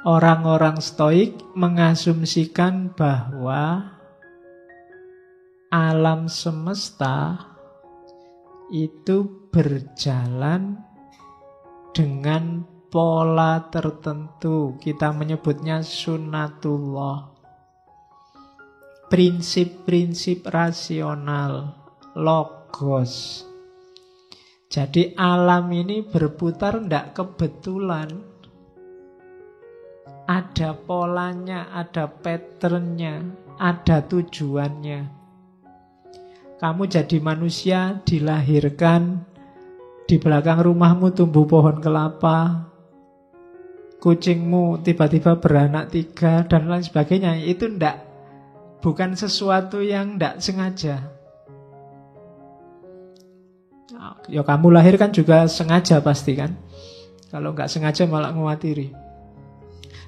Orang-orang Stoik mengasumsikan bahwa alam semesta itu berjalan dengan pola tertentu. Kita menyebutnya sunnatullah. Prinsip-prinsip rasional, logos. Jadi alam ini berputar tidak kebetulan. Ada polanya, ada patternnya, ada tujuannya. Kamu jadi manusia, dilahirkan, di belakang rumahmu tumbuh pohon kelapa, kucingmu tiba-tiba beranak 3, dan lain sebagainya. Itu bukan sesuatu yang tidak sengaja. Ya kamu lahir kan juga sengaja pasti kan. Kalau nggak sengaja malah ngewatiri.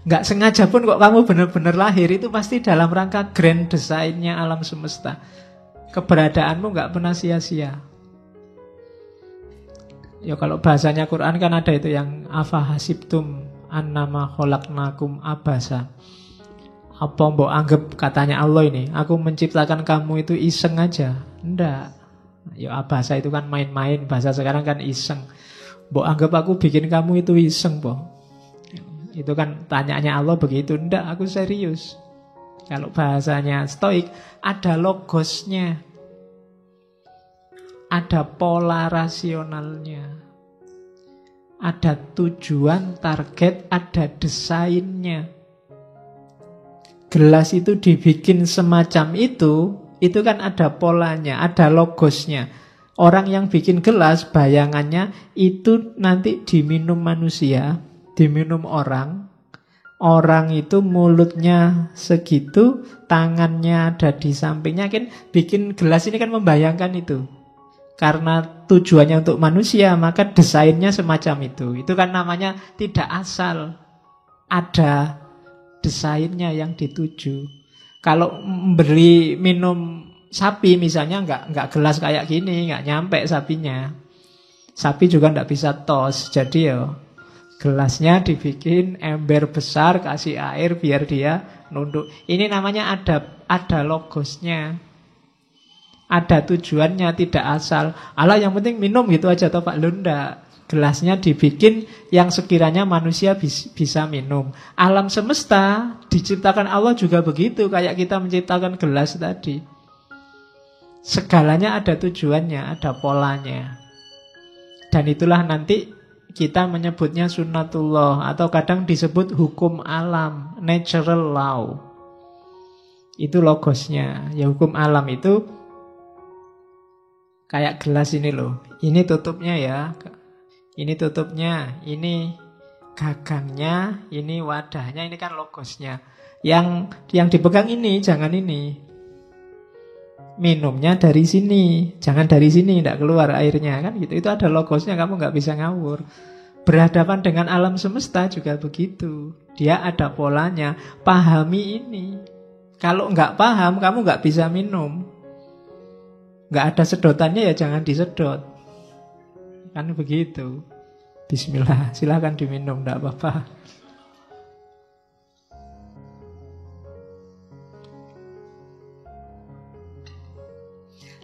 Nggak sengaja pun kok kamu benar-benar lahir, itu pasti dalam rangka grand desainnya alam semesta. Keberadaanmu nggak pernah sia-sia. Ya kalau bahasanya Quran kan ada itu yang afahasibtum annama khalaqnakum abasa. Apa mbok anggap katanya Allah ini, aku menciptakan kamu itu iseng aja? Enggak. Ya abasa itu kan main-main, bahasa sekarang kan iseng. Mbok anggap aku bikin kamu itu iseng, Mbok. Itu kan tanyaannya Allah begitu. Enggak, aku serius. Kalau bahasanya Stoik, ada logosnya, ada pola rasionalnya, ada tujuan, target, ada desainnya. Gelas itu dibikin semacam itu kan ada polanya, ada logosnya. Orang yang bikin gelas, bayangannya itu nanti diminum manusia, diminum orang. Orang itu mulutnya segitu, tangannya ada di sampingnya, kan bikin gelas ini kan membayangkan itu. Karena tujuannya untuk manusia, maka desainnya semacam itu. Itu kan namanya tidak asal. Ada desainnya yang dituju. Kalau memberi minum sapi misalnya, nggak gelas kayak gini, nggak nyampe sapinya. Sapi juga nggak bisa tos. Jadi ya gelasnya dibikin ember besar, kasih air biar dia nunduk. Ini namanya ada logosnya, ada tujuannya, tidak asal. Alah yang penting minum gitu aja toh Pak Lunda. Gelasnya dibikin yang sekiranya manusia bisa minum. Alam semesta diciptakan Allah juga begitu, kayak kita menciptakan gelas tadi. Segalanya ada tujuannya, ada polanya. Dan itulah nanti kita menyebutnya sunnatullah, atau kadang disebut hukum alam, natural law. Itu logosnya. Ya hukum alam itu kayak gelas ini loh. Ini tutupnya ya. Ini tutupnya, ini gagangnya, ini wadahnya, ini kan logosnya. Yang dipegang ini, jangan ini. Minumnya dari sini, jangan dari sini, tidak keluar airnya kan gitu. Itu ada logosnya, kamu nggak bisa ngawur. Berhadapan dengan alam semesta juga begitu. Dia ada polanya. Pahami ini. Kalau nggak paham, kamu nggak bisa minum. Nggak ada sedotannya ya jangan disedot. Kan begitu. Bismillah, silakan diminum, tidak apa-apa.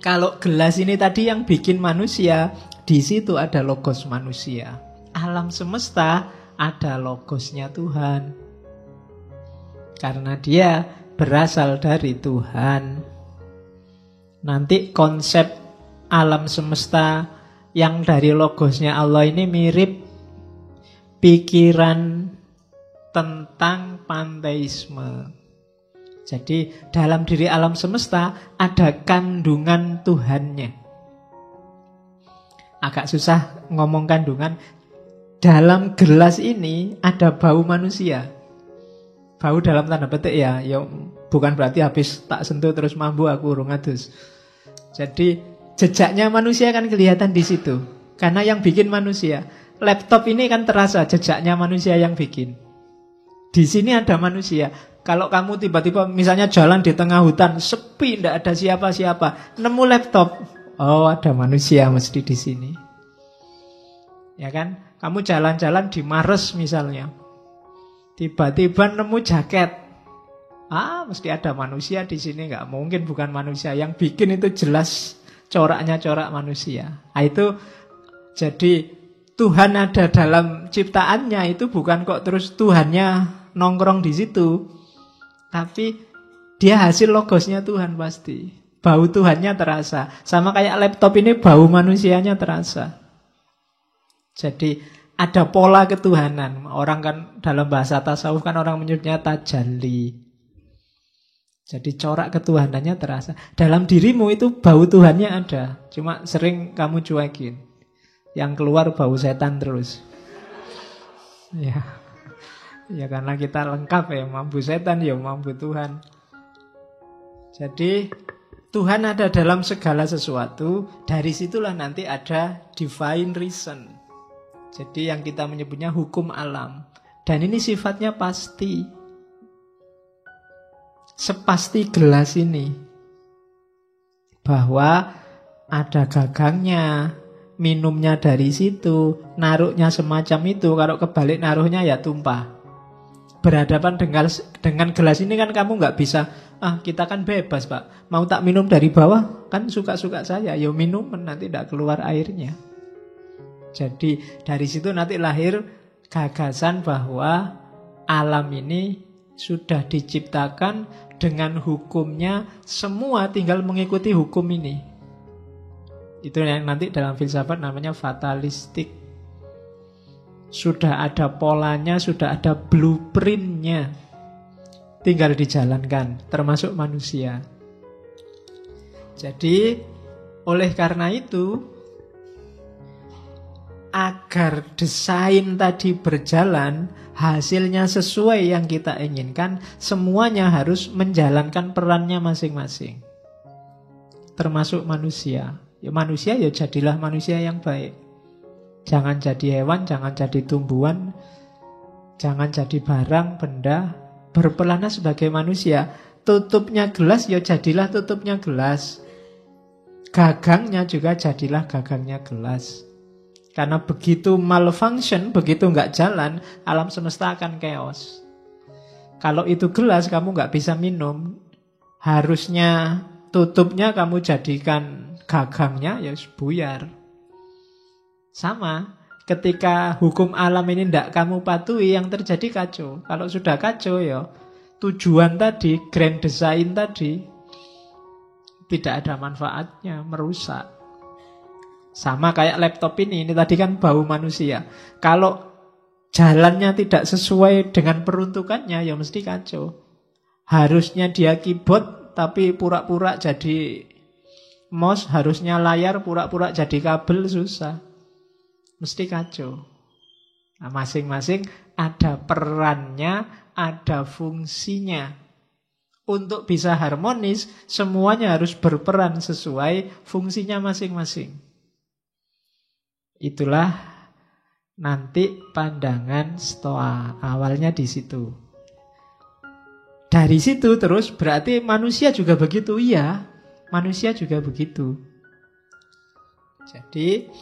Kalau gelas ini tadi yang bikin manusia, di situ ada logos manusia. Alam semesta ada logosnya Tuhan. Karena dia berasal dari Tuhan. Nanti konsep alam semesta yang dari logosnya Allah ini mirip pikiran tentang panteisme. Jadi dalam diri alam semesta ada kandungan Tuhannya. Agak susah ngomong kandungan. Dalam gelas ini ada bau manusia. Bau dalam tanda petik ya. Ya bukan berarti habis tak sentuh terus mambu aku urung adus. Jadi jejaknya manusia kan kelihatan di situ. Karena yang bikin manusia. Laptop ini kan terasa jejaknya manusia yang bikin. Di sini ada manusia. Kalau kamu tiba-tiba misalnya jalan di tengah hutan, sepi, tidak ada siapa-siapa, nemu laptop, oh ada manusia mesti di sini. Ya kan? Kamu jalan-jalan di Mars misalnya, Tiba-tiba nemu jaket. Mesti ada manusia di sini, nggak mungkin bukan manusia. Yang bikin itu jelas coraknya corak manusia. Itu jadi Tuhan ada dalam ciptaannya itu bukan kok terus Tuhannya nongkrong di situ. Tapi dia hasil logosnya Tuhan pasti. Bau Tuhannya terasa. Sama kayak laptop ini bau manusianya terasa. Jadi ada pola ketuhanan. Orang kan dalam bahasa tasawuf kan orang menyebutnya tajalli. Jadi corak ketuhanannya terasa. Dalam dirimu itu bau Tuhannya ada. Cuma sering kamu cuekin. Yang keluar bau setan terus. Ya. Ya karena kita lengkap ya. Mampu setan ya mampu Tuhan. Jadi Tuhan ada dalam segala sesuatu. Dari situlah nanti ada divine reason. Jadi yang kita menyebutnya hukum alam. Dan ini sifatnya pasti. Sepasti gelas ini. Bahwa ada gagangnya. Minumnya dari situ. Naruhnya semacam itu. Kalau kebalik naruhnya ya tumpah. Berhadapan dengan gelas ini kan kamu nggak bisa. Kita kan bebas Pak. Mau tak minum dari bawah? Kan suka-suka saya. Ya minum nanti tidak keluar airnya. Jadi dari situ nanti lahir gagasan bahwa alam ini sudah diciptakan dengan hukumnya, semua tinggal mengikuti hukum ini. Itu yang nanti dalam filsafat namanya fatalistik. Sudah ada polanya, sudah ada blueprintnya, tinggal dijalankan, termasuk manusia. Jadi oleh karena itu, agar desain tadi berjalan, hasilnya sesuai yang kita inginkan, semuanya harus menjalankan perannya masing-masing. Termasuk manusia. Ya manusia ya jadilah manusia yang baik. Jangan jadi hewan, jangan jadi tumbuhan, jangan jadi barang, benda. Berperanlah sebagai manusia. Tutupnya gelas ya jadilah tutupnya gelas. Gagangnya juga jadilah gagangnya gelas. Karena begitu malfunction, begitu nggak jalan, alam semesta akan chaos. Kalau itu gelas, kamu nggak bisa minum. Harusnya tutupnya kamu jadikan gagangnya, ya buyar. Sama, ketika hukum alam ini tidak kamu patuhi, yang terjadi kacau. Kalau sudah kacau, ya tujuan tadi, grand design tadi, tidak ada manfaatnya, merusak. Sama kayak laptop ini tadi kan bau manusia. Kalau jalannya tidak sesuai dengan peruntukannya, ya mesti kacau. Harusnya dia keyboard, tapi pura-pura jadi mouse. Harusnya layar, pura-pura jadi kabel, susah. Mesti kacau. Nah, masing-masing ada perannya, ada fungsinya. Untuk bisa harmonis, semuanya harus berperan sesuai fungsinya masing-masing. Itulah nanti pandangan Stoa. Awalnya di situ. Dari situ terus berarti manusia juga begitu. Iya, manusia juga begitu. Jadi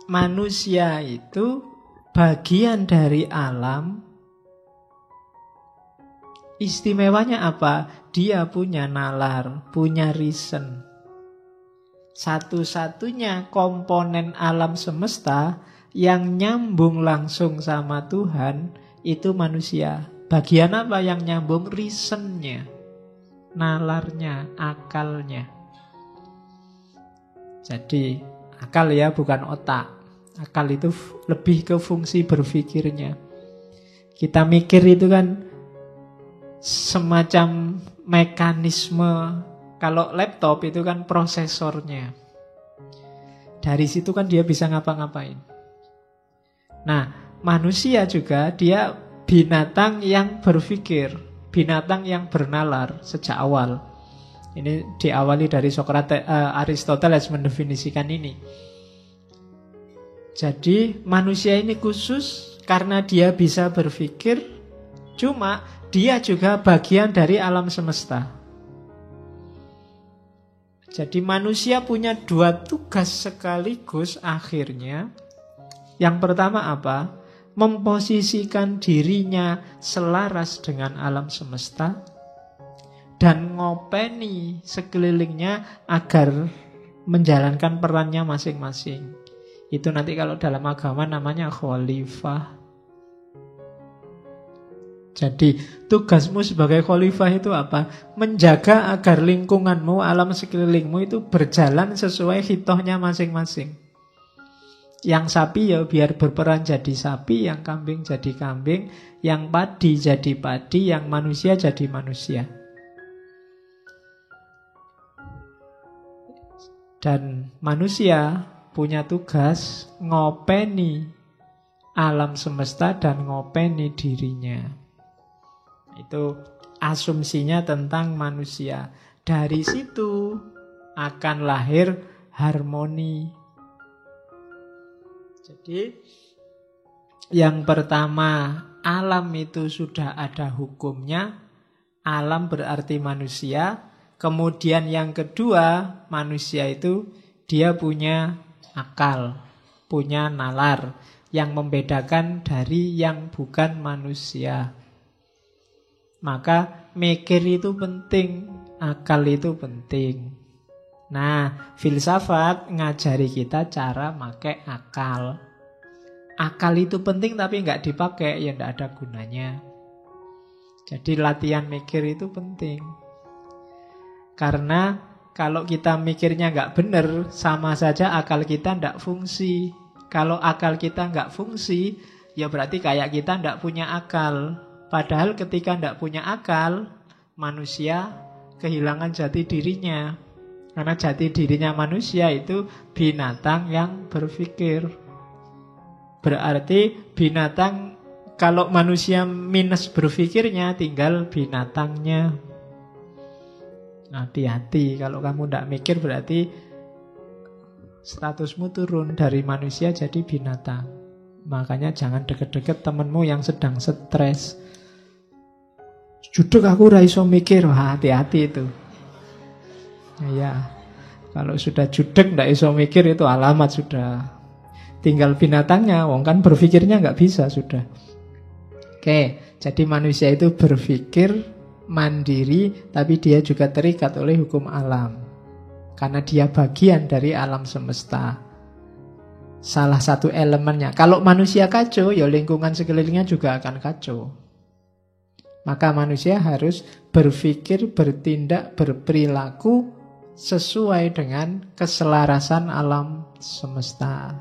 manusia itu bagian dari alam. Istimewanya apa? Dia punya nalar, punya reason. Satu-satunya komponen alam semesta yang nyambung langsung sama Tuhan itu manusia. Bagian apa yang nyambung? Reasonnya, nalarnya, akalnya. Jadi akal ya bukan otak. Akal itu lebih ke fungsi berpikirnya. Kita mikir itu kan semacam mekanisme. Kalau laptop itu kan prosesornya. Dari situ kan dia bisa ngapa-ngapain. Nah, manusia juga dia binatang yang berpikir, binatang yang bernalar sejak awal. Ini diawali dari Socrates, Aristoteles mendefinisikan ini. Jadi manusia ini khusus karena dia bisa berpikir, cuma dia juga bagian dari alam semesta. Jadi manusia punya dua tugas sekaligus akhirnya. Yang pertama apa? memposisikan dirinya selaras dengan alam semesta, dan ngopeni sekelilingnya agar menjalankan perannya masing-masing. Itu nanti kalau dalam agama namanya khalifah. Jadi tugasmu sebagai khalifah itu apa? Menjaga agar lingkunganmu, alam sekelilingmu itu berjalan sesuai hitohnya masing-masing. Yang sapi ya biar berperan jadi sapi, yang kambing jadi kambing, yang padi jadi padi, yang manusia jadi manusia. Dan manusia punya tugas ngopeni alam semesta dan ngopeni dirinya. Itu asumsinya tentang manusia. Dari situ akan lahir harmoni. Jadi yang pertama, alam itu sudah ada hukumnya. Alam berarti manusia. Kemudian yang kedua, manusia itu dia punya akal, punya nalar yang membedakan dari yang bukan manusia. Maka mikir itu penting, akal itu penting. Nah, filsafat ngajari kita cara pakai akal. Akal itu penting tapi nggak dipakai, ya nggak ada gunanya. Jadi latihan mikir itu penting. Karena kalau kita mikirnya nggak benar, sama saja akal kita nggak fungsi. Kalau akal kita nggak fungsi, ya berarti kayak kita nggak punya akal. Padahal ketika nggak punya akal, manusia kehilangan jati dirinya. Karena jati dirinya manusia itu binatang yang berpikir. Berarti binatang, kalau manusia minus berpikirnya, tinggal binatangnya. Hati-hati, kalau kamu tidak mikir berarti statusmu turun dari manusia jadi binatang. Makanya jangan deket-deket temenmu yang sedang stres. Judek aku ora iso mikir, wah hati-hati itu. Ya, kalau sudah judek tidak iso mikir itu alamat sudah. Tinggal binatangnya, wong kan berpikirnya nggak bisa sudah. Oke, jadi manusia itu berpikir mandiri, tapi dia juga terikat oleh hukum alam. Karena dia bagian dari alam semesta. Salah satu elemennya. Kalau manusia kacau, ya lingkungan sekelilingnya juga akan kacau. Maka manusia harus berpikir, bertindak, berperilaku sesuai dengan keselarasan alam semesta.